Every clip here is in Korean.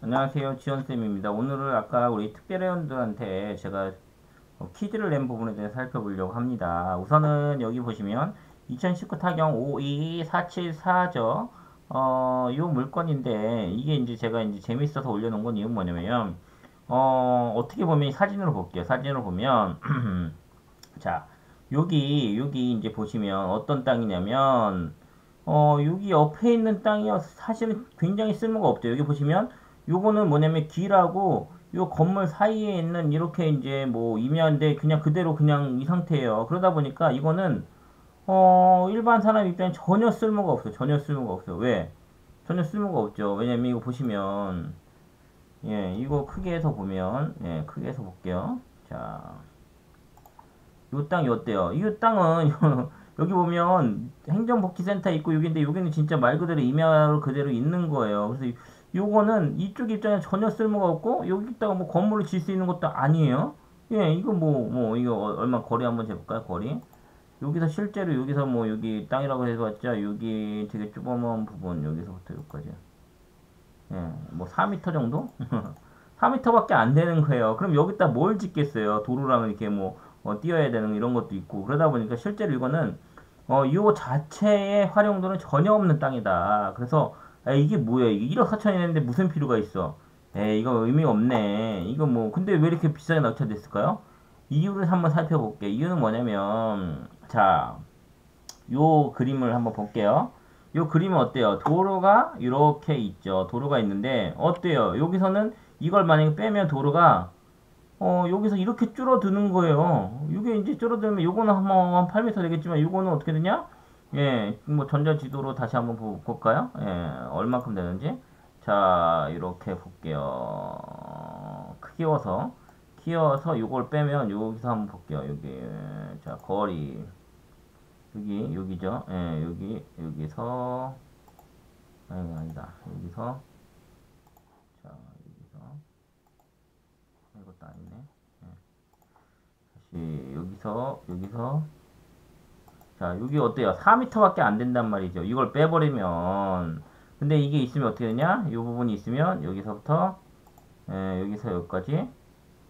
안녕하세요. 지원쌤입니다. 오늘은 아까 우리 특별회원들한테 제가 퀴즈를 낸 부분에 대해서 살펴보려고 합니다. 우선은 여기 보시면 2019 타경 52474죠. 요 물건인데 이게 이제 제가 이제 재밌어서 올려놓은 건 이유는 뭐냐면 어떻게 보면 사진으로 볼게요. 사진으로 보면 자, 여기 이제 보시면 어떤 땅이냐면, 여기 옆에 있는 땅이 사실은 굉장히 쓸모가 없죠. 여기 보시면, 요거는 뭐냐면 길하고, 요 건물 사이에 있는 이렇게 이제 뭐 임야인데 그냥 그대로 그냥 이 상태예요. 그러다 보니까 이거는, 일반 사람 입장에 전혀 쓸모가 없어요. 전혀 쓸모가 없어요. 왜? 전혀 쓸모가 없죠. 왜냐면 이거 보시면, 예, 이거 크게 해서 보면, 예, 크게 해서 볼게요. 자. 요 땅이 어때요? 이 땅은 여기 보면 행정복지센터 있고 여기인데 여기는 진짜 말 그대로 임야로 그대로 있는 거예요. 그래서 요거는 이쪽 입장에 전혀 쓸모가 없고 여기다가 뭐 건물을 질 수 있는 것도 아니에요. 예, 이거 이거 얼마 거리 한번 재볼까요? 거리. 여기서 실제로 여기서 뭐 여기 땅이라고 해봤자 여기 되게 조그만 부분 여기서부터 여기까지. 예, 뭐 4m 정도? 4m밖에 안 되는 거예요. 그럼 여기다 뭘 짓겠어요? 도로랑 이렇게 뭐 띄어야 되는 이런 것도 있고 그러다 보니까 실제로 이거는 이 자체의 활용도는 전혀 없는 땅이다. 그래서 이게 뭐야? 이게 1억 4천이 했는데 무슨 필요가 있어? 이거 의미가 없네. 이거 뭐 근데 왜 이렇게 비싸게 낙찰됐을까요? 이유를 한번 살펴볼게. 이유는 뭐냐면 자, 요 그림을 한번 볼게요. 요 그림은 어때요? 도로가 이렇게 있죠. 도로가 있는데 어때요? 여기서는 이걸 만약에 빼면 도로가 여기서 이렇게 줄어드는 거예요. 이게 이제 줄어들면 요거는 한 8m 되겠지만 요거는 어떻게 되냐? 예, 뭐 전자지도로 다시 한번 볼까요? 예, 얼마큼 되는지. 자, 이렇게 볼게요. 키워서 요걸 빼면 여기서 한번 볼게요. 여기 자, 거리 여기죠. 예, 여기서 아니다. 여기서 자, 여기서 이것도 아니네. 예, 다시 여기서 자, 여기 어때요? 4m밖에 안 된단 말이죠. 이걸 빼버리면 근데 이게 있으면 어떻게 되냐? 이 부분이 있으면 여기서부터 여기서 여기까지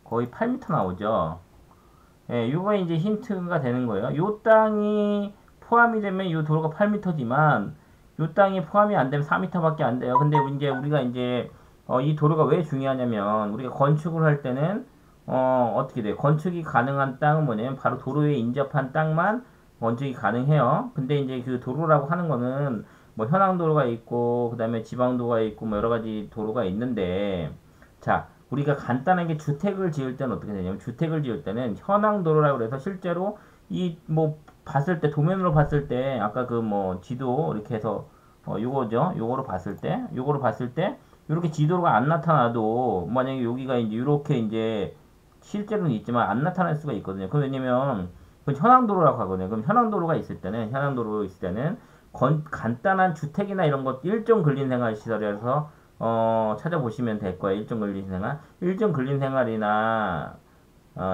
거의 8m 나오죠. 예, 요거 이제 힌트가 되는 거예요. 요 땅이 포함이 되면 요 도로가 8m지만 요 땅이 포함이 안 되면 4m밖에 안 돼요. 근데 이제 우리가 이제 이 도로가 왜 중요하냐면 우리가 건축을 할 때는 어떻게 돼요? 건축이 가능한 땅은 뭐냐면 바로 도로에 인접한 땅만 건축이 가능해요. 근데 이제 그 도로라고 하는 거는 뭐 현황도로가 있고 그다음에 지방도로가 있고 뭐 여러 가지 도로가 있는데 자, 우리가 간단하게 주택을 지을 때는 어떻게 되냐면 주택을 지을 때는 현황도로라고 해서 실제로 이 뭐 봤을 때 도면으로 봤을 때 아까 그 뭐 지도 이렇게 해서 요거죠. 요거로 봤을 때 이렇게 지도가 안 나타나도 만약에 여기가 이제 이렇게 이제 실제로는 있지만 안 나타날 수가 있거든요. 그 왜냐면 그 현황도로라고 하거든요. 그럼 현황도로 있을 때는 간단한 주택이나 이런 것 일종 근린생활시설이라서 찾아보시면 될 거예요. 일종 근린생활이나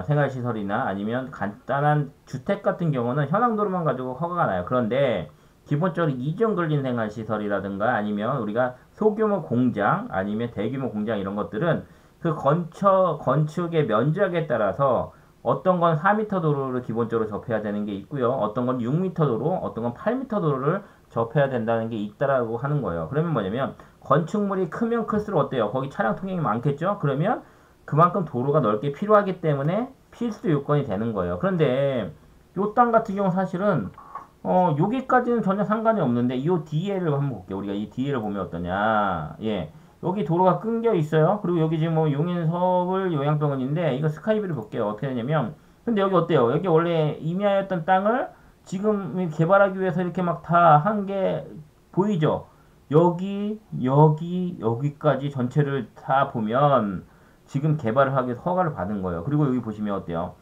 생활시설이나 아니면 간단한 주택 같은 경우는 현황도로만 가지고 허가가 나요. 그런데 기본적으로 이종 근린생활시설이라든가 아니면 우리가 소규모 공장 아니면 대규모 공장 이런 것들은 그 건축의 면적에 따라서 어떤 건 4m 도로를 기본적으로 접해야 되는 게 있고요. 어떤 건 6m 도로, 어떤 건 8m 도로를 접해야 된다는 게 있다라고 하는 거예요. 그러면 뭐냐면 건축물이 크면 클수록 어때요? 거기 차량 통행이 많겠죠? 그러면 그만큼 도로가 넓게 필요하기 때문에 필수 요건이 되는 거예요. 그런데 요 땅 같은 경우 사실은 여기까지는 전혀 상관이 없는데 요 뒤에를 한번 볼게요. 우리가 이 뒤에를 보면 어떠냐? 예. 여기 도로가 끊겨 있어요. 그리고 여기 지금 뭐 용인 서울 요양병원인데 이거 스카이뷰를 볼게요. 어떻게 되냐면 근데 여기 어때요? 여기 원래 임야였던 땅을 지금 개발하기 위해서 이렇게 막 다 한 게 보이죠? 여기까지 전체를 다 보면 지금 개발을 하기 위해서 허가를 받은 거예요. 그리고 여기 보시면 어때요?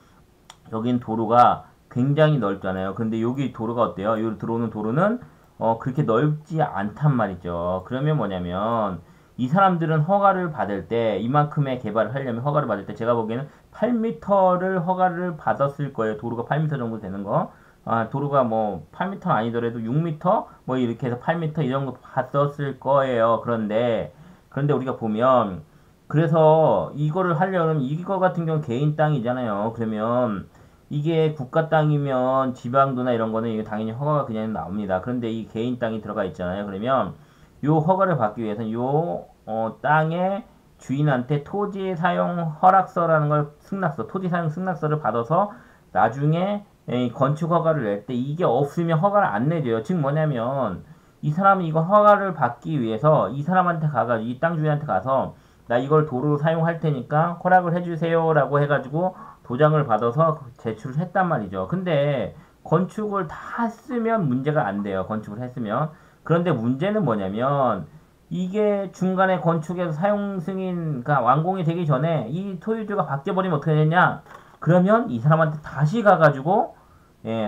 여긴 도로가 굉장히 넓잖아요. 근데 여기 도로가 어때요? 여기 들어오는 도로는 그렇게 넓지 않단 말이죠. 그러면 뭐냐면 이 사람들은 허가를 받을 때 이만큼의 개발을 하려면 허가를 받을 때 제가 보기에는 8m를 허가를 받았을 거예요. 도로가 8m 정도 되는 거. 도로가 뭐 8m는 아니더라도 6m 뭐 이렇게 해서 8m 이 정도 받았을 거예요. 그런데 우리가 보면 그래서 이거를 하려면 이거 같은 경우 개인 땅이잖아요. 그러면 이게 국가 땅이면 지방도나 이런 거는 이게 당연히 허가가 그냥 나옵니다. 그런데 이 개인 땅이 들어가 있잖아요. 그러면 요 허가를 받기 위해서는 요 땅의 주인한테 토지 사용 허락서라는 걸 승낙서, 토지 사용 승낙서를 받아서 나중에 건축 허가를 낼 때 이게 없으면 허가를 안 내줘요. 즉 뭐냐면 이 사람이 이거 허가를 받기 위해서 이 사람한테 가가지고 이 땅 주인한테 가서 나 이걸 도로로 사용할 테니까 허락을 해주세요라고 해가지고 도장을 받아서 제출을 했단 말이죠. 근데 건축을 다 했으면 문제가 안 돼요. 건축을 했으면. 그런데 문제는 뭐냐면 이게 중간에 건축에서 사용 승인, 그러니까 완공이 되기 전에 이 소유주가 바뀌어버리면 어떻게 되냐? 그러면 이 사람한테 다시 가가지고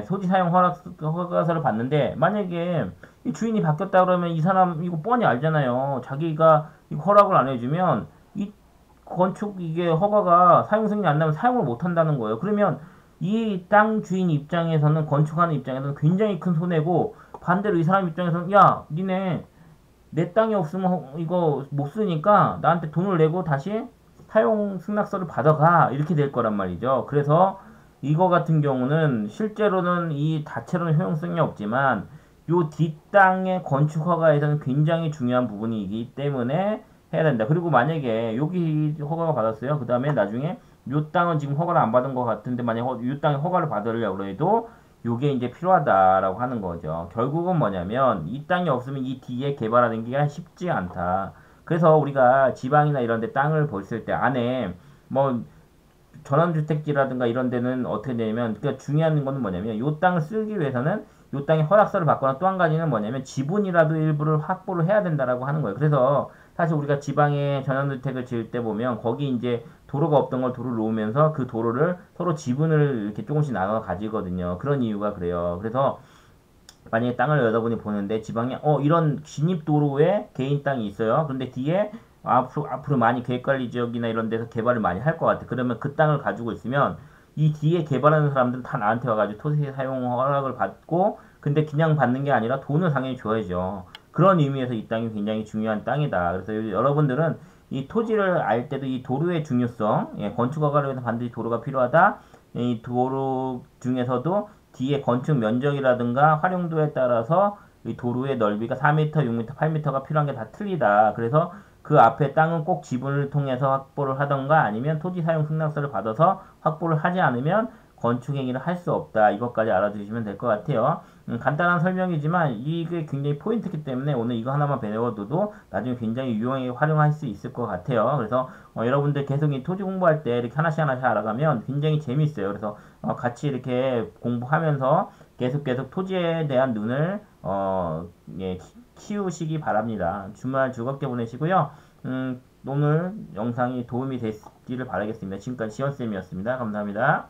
소지 사용 허가서를 받는데 만약에 이 주인이 바뀌었다 그러면 이 사람 이거 뻔히 알잖아요. 자기가 이거 허락을 안 해주면 이 건축 이게 허가가 사용 승인이 안 나면 사용을 못 한다는 거예요. 그러면 이 땅 주인 입장에서는 건축하는 입장에서는 굉장히 큰 손해고 반대로 이 사람 입장에서는 야 니네 내 땅이 없으면 이거 못 쓰니까 나한테 돈을 내고 다시 사용 승낙서를 받아가 이렇게 될 거란 말이죠. 그래서 이거 같은 경우는 실제로는 이 다채로는 효용성이 없지만 요 뒷땅의 건축 허가에서는 굉장히 중요한 부분이기 때문에 해야 된다. 그리고 만약에 여기 허가가 받았어요. 그 다음에 나중에 요 땅은 지금 허가를 안 받은 것 같은데 만약에 요 땅에 허가를 받으려고 해도 요게 이제 필요하다라고 하는 거죠. 결국은 뭐냐면 이 땅이 없으면 이 뒤에 개발하는 게 쉽지 않다. 그래서 우리가 지방이나 이런 데 땅을 봤을 때 안에 뭐 전원주택지라든가 이런 데는 어떻게 되냐면 그러니까 중요한 거는 뭐냐면 이 땅을 쓰기 위해서는 이 땅에 허락서를 받거나 또 한 가지는 뭐냐면 지분이라도 일부를 확보를 해야 된다라고 하는 거예요. 그래서 사실 우리가 지방에 전원주택을 지을 때 보면 거기 이제 도로가 없던 걸 도로를 놓으면서 그 도로를 서로 지분을 이렇게 조금씩 나눠 가지거든요. 그런 이유가 그래요. 그래서 만약에 땅을 여러분이 보는데 지방에 이런 진입도로에 개인 땅이 있어요. 그런데 뒤에 앞으로 많이 계획관리 지역이나 이런 데서 개발을 많이 할 것 같아. 그러면 그 땅을 가지고 있으면 이 뒤에 개발하는 사람들은 다 나한테 와가지고 토지 사용 허락을 받고 근데 그냥 받는 게 아니라 돈을 당연히 줘야죠. 그런 의미에서 이 땅이 굉장히 중요한 땅이다. 그래서 여러분들은 이 토지를 알 때도 이 도로의 중요성, 건축 허가를 위해서 반드시 도로가 필요하다. 이 도로 중에서도 뒤에 건축 면적이라든가 활용도에 따라서 이 도로의 넓이가 4m, 6m, 8m가 필요한 게 다 틀리다. 그래서 그 앞에 땅은 꼭 지분을 통해서 확보를 하던가 아니면 토지 사용 승낙서를 받아서 확보를 하지 않으면 건축 행위를 할 수 없다. 이것까지 알아두시면 될 것 같아요. 간단한 설명이지만 이게 굉장히 포인트이기 때문에 오늘 이거 하나만 배워둬도 나중에 굉장히 유용하게 활용할 수 있을 것 같아요. 그래서 여러분들 계속 이 토지 공부할 때 이렇게 하나씩 알아가면 굉장히 재밌어요. 그래서 같이 이렇게 공부하면서 계속 토지에 대한 눈을 키우시기 바랍니다. 주말 즐겁게 보내시고요. 오늘 영상이 도움이 됐기를 바라겠습니다. 지금까지 지원쌤이었습니다. 감사합니다.